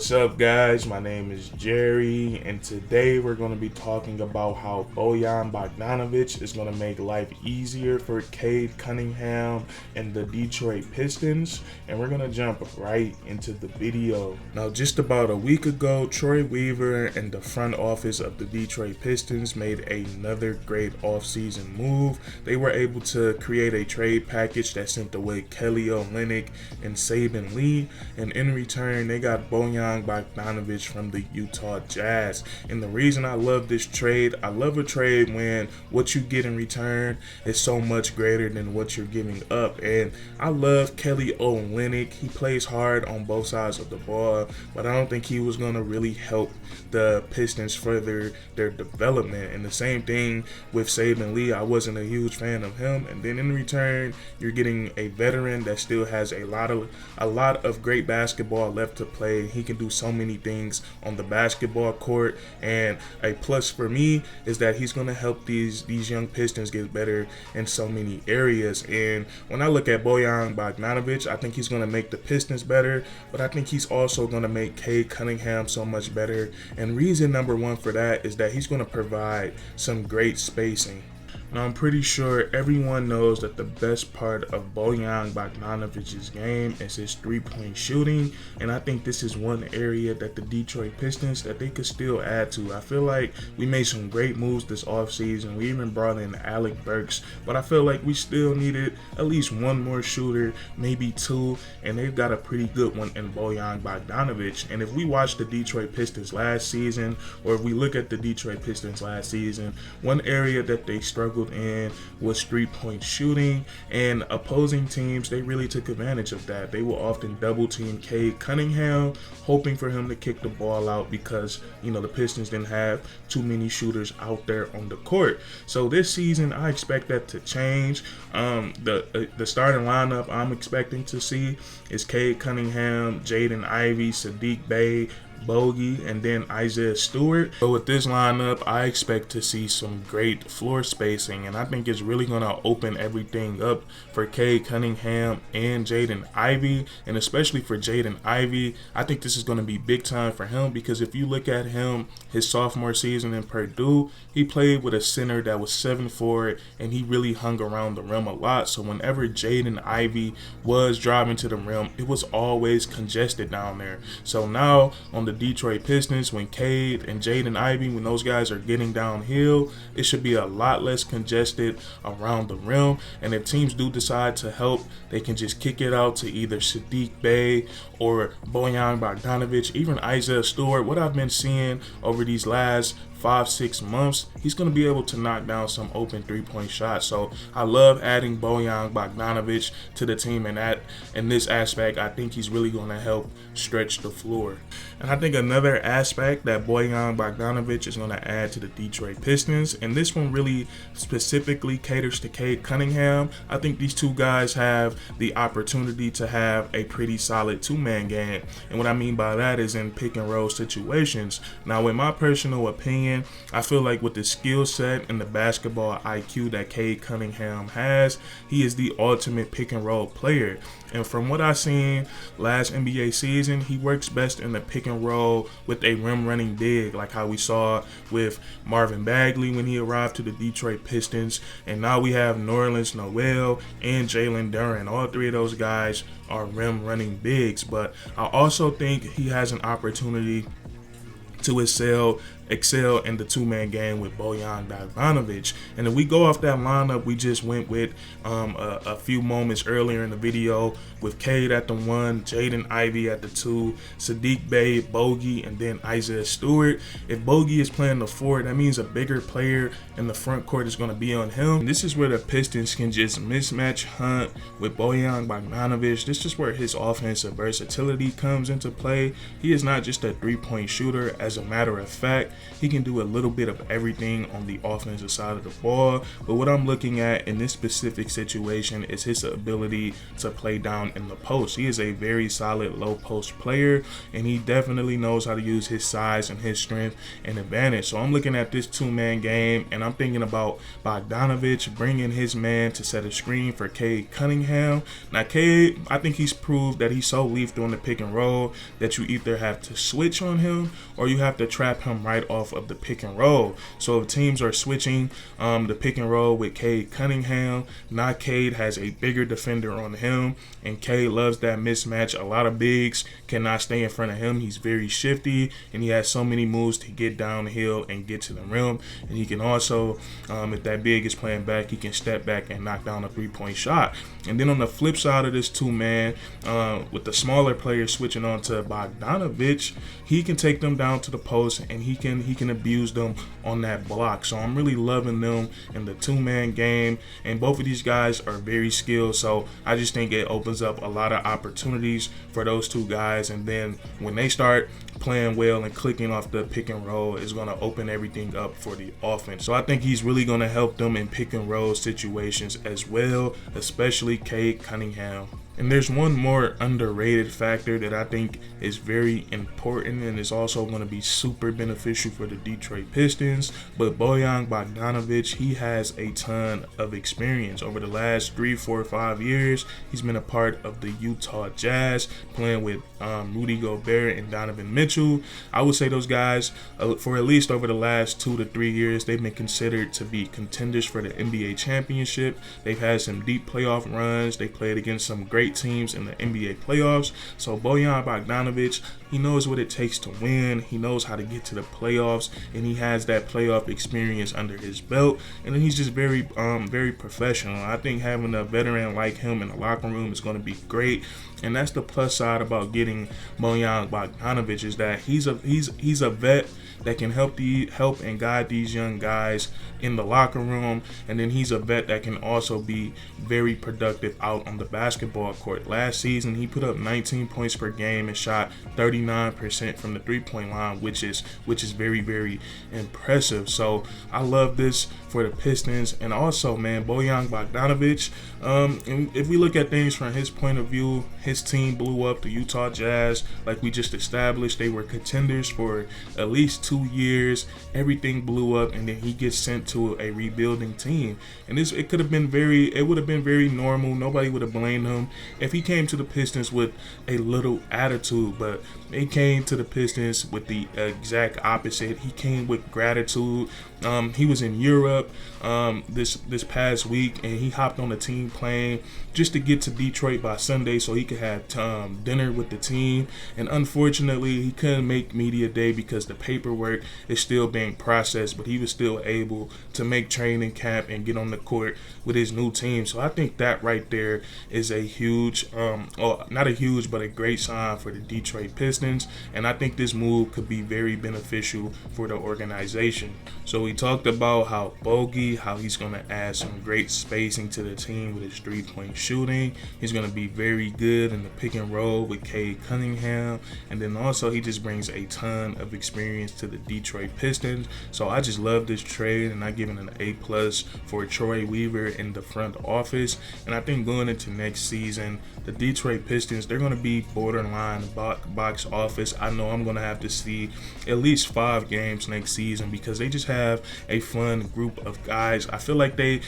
What's up, guys? My name is Jerry, and today we're going to be talking about how Bojan Bogdanovic is going to make life easier for Cade Cunningham and the Detroit Pistons, and we're going to jump right into the video. Now, just about a week ago, Troy Weaver and the front office of the Detroit Pistons made another great offseason move. They were able to create a trade package that sent away Kelly Olynyk and Saben Lee, and in return, they got Bojan Bogdanovic from the Utah Jazz. And the reason I love this trade, I love a trade when what you get in return is so much greater than what you're giving up. And I love Kelly Olynyk. He plays hard on both sides of the ball, but I don't think he was going to really help the Pistons further their development. And the same thing with Saben Lee. I wasn't a huge fan of him. And then in return, you're getting a veteran that still has a lot of great basketball left to play. He can do so many things on the basketball court, and a plus for me is that he's going to help these young Pistons get better in so many areas. And when I look at Bojan Bogdanovic, I think he's going to make the Pistons better, but I think he's also going to make Cade Cunningham so much better. And reason number one for that is that he's going to provide some great spacing. Now, I'm pretty sure everyone knows that the best part of Bojan Bogdanovic's game is his three-point shooting, and I think this is one area that the Detroit Pistons that they could still add to. I feel like we made some great moves this offseason. We even brought in Alec Burks, but I feel like we still needed at least one more shooter, maybe two, and they've got a pretty good one in Bojan Bogdanovic. And if we watch the Detroit Pistons last season, or if we look at the Detroit Pistons last season, one area that they struggled in was three-point shooting, and opposing teams, they really took advantage of that. They will often double team Cade Cunningham, hoping for him to kick the ball out because the Pistons didn't have too many shooters out there on the court. So this season I expect that to change. The starting lineup I'm expecting to see is Cade Cunningham, Jaden Ivey, Saddiq Bey, Bogey, and then Isaiah Stewart. So with this lineup, I expect to see some great floor spacing, and I think it's really going to open everything up for Cade Cunningham and Jaden Ivey, and especially for Jaden Ivey. I think this is going to be big time for him because if you look at him, his sophomore season in Purdue, he played with a center that was 7'4", and he really hung around the rim a lot. So whenever Jaden Ivey was driving to the rim, it was always congested down there. So now on the Detroit Pistons, when Cade and Jaden Ivey, when those guys are getting downhill, it should be a lot less congested around the rim. And if teams do decide to help, they can just kick it out to either Saddiq Bey or Bojan Bogdanovic, even Isaiah Stewart. What I've been seeing over these last 5-6 months, he's going to be able to knock down some open three-point shots. So I love adding Bojan Bogdanovic to the team, and that in this aspect, I think he's really going to help stretch the floor. And I think another aspect that Bojan Bogdanovic is going to add to the Detroit Pistons, and this one really specifically caters to Cade Cunningham. I think these two guys have the opportunity to have a pretty solid two-man game. And what I mean by that is in pick and roll situations. Now, in my personal opinion, I feel like with the skill set and the basketball IQ that Cade Cunningham has, he is the ultimate pick and roll player. And from what I've seen last NBA season, he works best in the pick and roll with a rim running big, like how we saw with Marvin Bagley when he arrived to the Detroit Pistons. And now we have Nerlens Noel and Jalen Duren. All three of those guys are rim running bigs. But I also think he has an opportunity to excel in the two-man game with Bojan Bogdanovic. And if we go off that lineup we just went with a few moments earlier in the video, with Cade at the 1, Jaden Ivey at the 2, Saddiq Bey, Bogey, and then Isaiah Stewart. If Bogey is playing the 4, that means a bigger player in the front court is going to be on him. And this is where the Pistons can just mismatch hunt with Bojan Bogdanovic. This is where his offensive versatility comes into play. He is not just a three-point shooter. As a matter of fact, he can do a little bit of everything on the offensive side of the ball. But what I'm looking at in this specific situation is his ability to play down down in the post. He is a very solid low post player, and he definitely knows how to use his size and his strength and advantage. So I'm looking at this two-man game, and I'm thinking about Bogdanovic bringing his man to set a screen for Cade Cunningham. Now, Cade, I think he's proved that he's so lethal in the pick and roll that you either have to switch on him or you have to trap him right off of the pick and roll. So if teams are switching the pick and roll with Cade Cunningham, now Cade has a bigger defender on him, and Cade loves that mismatch. A lot of bigs cannot stay in front of him. He's very shifty, and he has so many moves to get downhill and get to the rim. And he can also, if that big is playing back, he can step back and knock down a three-point shot. And then on the flip side of this two-man, with the smaller players switching on to Bogdanovic, he can take them down to the post, and he can abuse them on that block. So I'm really loving them in the two-man game, and both of these guys are very skilled. So I just think it opens up a lot of opportunities for those two guys. And then when they start playing well and clicking off the pick and roll, is going to open everything up for the offense. So I think he's really going to help them in pick and roll situations as well, especially Cade Cunningham. And there's one more underrated factor that I think is very important and is also going to be super beneficial for the Detroit Pistons. But Bojan Bogdanovic, he has a ton of experience. Over the last 3, 4, 5 years, he's been a part of the Utah Jazz, playing with Rudy Gobert and Donovan Mitchell. I would say those guys, for at least over the last 2 to 3 years, they've been considered to be contenders for the NBA championship. They've had some deep playoff runs. They played against some great teams in the NBA playoffs. So Bojan Bogdanovic, he knows what it takes to win. He knows how to get to the playoffs, and he has that playoff experience under his belt. And then he's just very professional. I think having a veteran like him in the locker room is going to be great. And that's the plus side about getting Bojan Bogdanovic, is that he's a vet that can help and guide these young guys in the locker room. And then he's a vet that can also be very productive out on the basketball court. Last season, he put up 19 points per game and shot 39% from the three-point line, which is very, very impressive. So I love this for the Pistons. And also, man, Bojan Bogdanovic, and if we look at things from his point of view, his team blew up, the Utah Jazz. Like we just established, they were contenders for at least 2 years. Everything blew up, and then he gets sent to a rebuilding team. And it would have been very normal. Nobody would have blamed him if he came to the Pistons with a little attitude, but they came to the Pistons with the exact opposite. He came with gratitude. He was in Europe this past week, and he hopped on a team plane just to get to Detroit by Sunday so he could have dinner with the team. And unfortunately, he couldn't make media day because the paperwork is still being processed, but he was still able to make training camp and get on the court with his new team. So I think that right there is a huge, not a huge, but a great sign for the Detroit Pistons. And I think this move could be very beneficial for the organization. So we talked about how he's going to add some great spacing to the team with his three-point shooting. He's going to be very good in the pick and roll with Cade Cunningham. And then also he just brings a ton of experience to the Detroit Pistons. So I just love this trade, and I give it an A+ for Troy Weaver in the front office. And I think going into next season, the Detroit Pistons, they're going to be borderline box office. I know I'm going to have to see at least 5 games next season because they just have a fun group of guys. I feel like they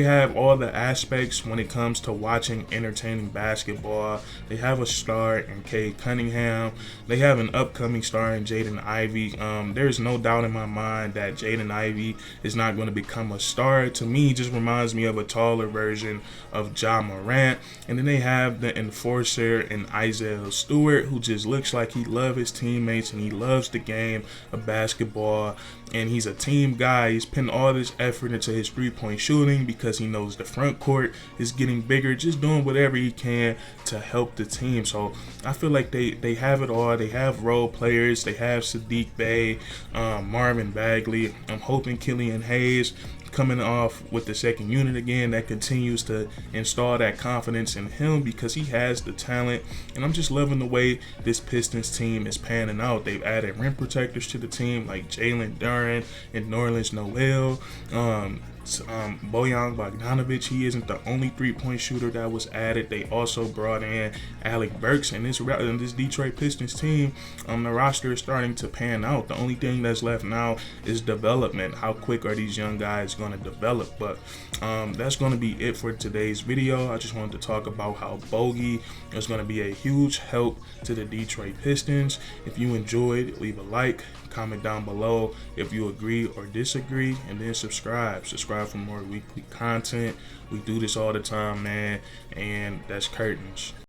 have all the aspects when it comes to watching entertaining basketball. They have a star in Cade Cunningham. They have an upcoming star in Jaden Ivey. There's no doubt in my mind that Jaden Ivey is not going to become a star. To me, he just reminds me of a taller version of Ja Morant. And then they have the enforcer in Isaiah Stewart, who just looks like he loves his teammates and he loves the game of basketball. And he's a team guy. He's putting all this effort into his three-point shooting because he knows the front court is getting bigger, just doing whatever he can to help the team. So I feel like they have it all. They have role players. They have Sadiq Bey, Marvin Bagley. I'm hoping Killian Hayes coming off with the second unit again, that continues to install that confidence in him because he has the talent. And I'm just loving the way this Pistons team is panning out. They've added rim protectors to the team like Jalen Duren and Nerlens Noel. Bojan Bogdanovic, he isn't the only three-point shooter that was added. They also brought in Alec Burks, and this Detroit Pistons team, the roster is starting to pan out. The only thing that's left now is development. How quick are these young guys going to develop? But that's going to be it for today's video. I just wanted to talk about how Bogey is going to be a huge help to the Detroit Pistons. If you enjoyed, leave a like, comment down below if you agree or disagree, and then subscribe for more weekly content. We do this all the time, man, and that's curtains.